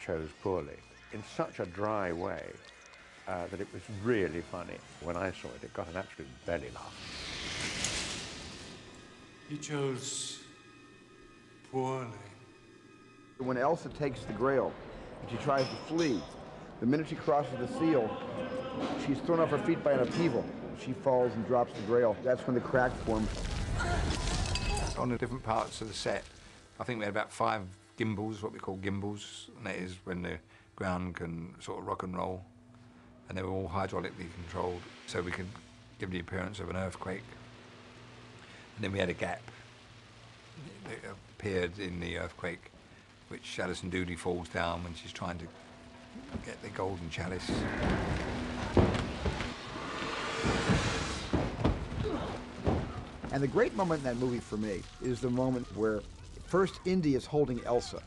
chose poorly in such a dry way that it was really funny. When I saw it, it got an absolute belly laugh. He chose poorly. When Elsa takes the Grail and she tries to flee, the minute she crosses the seal, she's thrown off her feet by an upheaval. She falls and drops the Grail. That's when the crack forms. On the different parts of the set, I think we had about 5 gimbals, what we call gimbals, and that is when the ground can sort of rock and roll. And they were all hydraulically controlled, so we could give the appearance of an earthquake. And then we had a gap that appeared in the earthquake, which Alison Doody falls down when she's trying to get the golden chalice. And the great moment in that movie for me is the moment where first Indy is holding Elsa,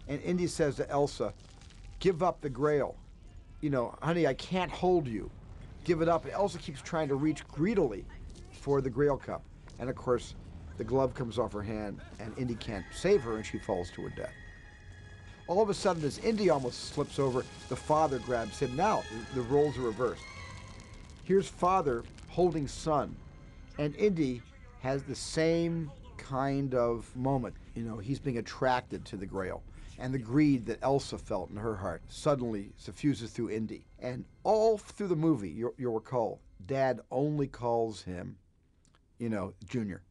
and Indy says to Elsa, "Give up the Grail. You know, honey, I can't hold you. Give it up." And Elsa keeps trying to reach greedily for the Grail cup. And of course, the glove comes off her hand, and Indy can't save her, and she falls to her death. All of a sudden, as Indy almost slips over, the father grabs him. Now, the roles are reversed. Here's father holding son, and Indy has the same kind of moment. You know, he's being attracted to the Grail. And the greed that Elsa felt in her heart suddenly suffuses through Indy. And all through the movie, you'll recall, Dad only calls him, you know, Junior.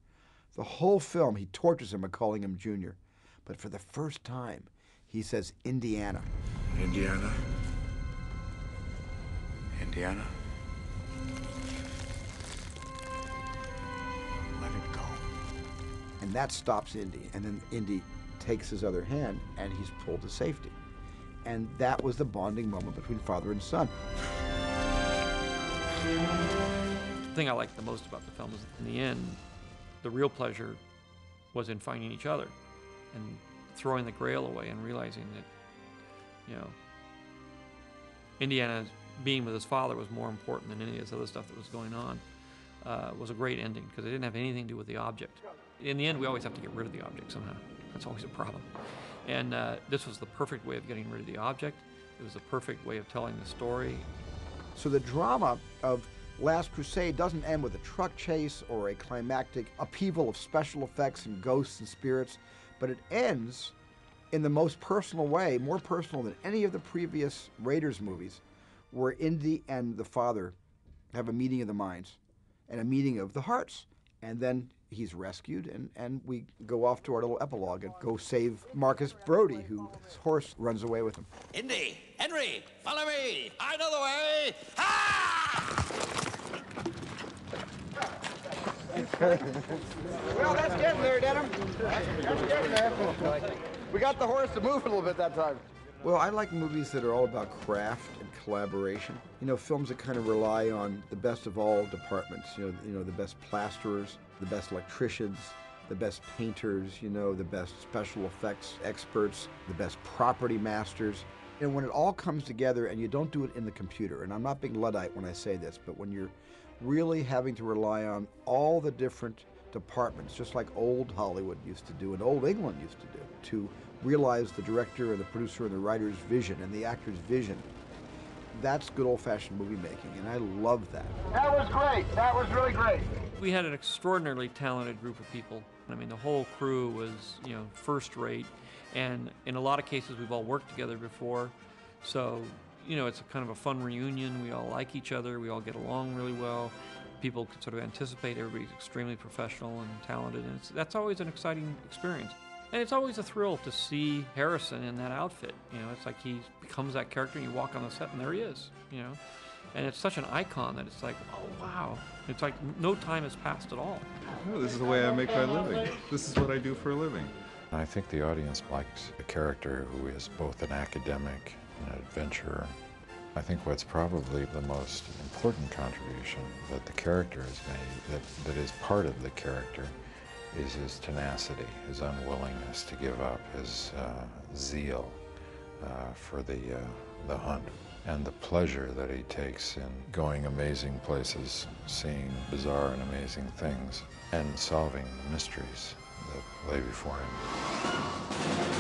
The whole film, he tortures him by calling him Junior. But for the first time, he says Indiana. Indiana. Indiana. Let it go. And that stops Indy. And then Indy takes his other hand, and he's pulled to safety. And that was the bonding moment between father and son. The thing I liked the most about the film is that in the end, the real pleasure was in finding each other and throwing the Grail away and realizing that, you know, Indiana being with his father was more important than any of this other stuff that was going on. Was a great ending because it didn't have anything to do with the object. In the end, we always have to get rid of the object somehow. That's always a problem. And this was the perfect way of getting rid of the object. It was the perfect way of telling the story. So the drama of Last Crusade doesn't end with a truck chase or a climactic upheaval of special effects and ghosts and spirits, but it ends in the most personal way, more personal than any of the previous Raiders movies, where Indy and the father have a meeting of the minds and a meeting of the hearts. And then he's rescued, and we go off to our little epilogue and go save Marcus Brody, whose horse runs away with him. Indy, Henry, follow me. I know the way. Ha! Well, that's getting there, Denham. That's getting there. We got the horse to move a little bit that time. Well, I like movies that are all about craft and collaboration. You know, films that kind of rely on the best of all departments. You know, the best plasterers, the best electricians, the best painters, you know, the best special effects experts, the best property masters. And when it all comes together and you don't do it in the computer, and I'm not being Luddite when I say this, but when you're really having to rely on all the different departments, just like old Hollywood used to do and old England used to do, to realize the director and the producer and the writer's vision and the actor's vision. That's good old-fashioned movie making, and I love that. That was great. That was really great. We had an extraordinarily talented group of people. I mean, the whole crew was, you know, first rate, and in a lot of cases we've all worked together before, so, you know, it's a kind of a fun reunion. We all like each other. We all get along really well. People can sort of anticipate everybody's extremely professional and talented, and that's always an exciting experience. And it's always a thrill to see Harrison in that outfit. You know, it's like he becomes that character, and you walk on the set, and there he is, you know. And it's such an icon that it's like, oh, wow. It's like no time has passed at all. No, this is the way I make my living. This is what I do for a living. I think the audience likes a character who is both an academic and an adventurer. I think what's probably the most important contribution that the character has made, that is part of the character, is his tenacity, his unwillingness to give up, his zeal for the hunt, and the pleasure that he takes in going amazing places, seeing bizarre and amazing things, and solving the mysteries that lay before him.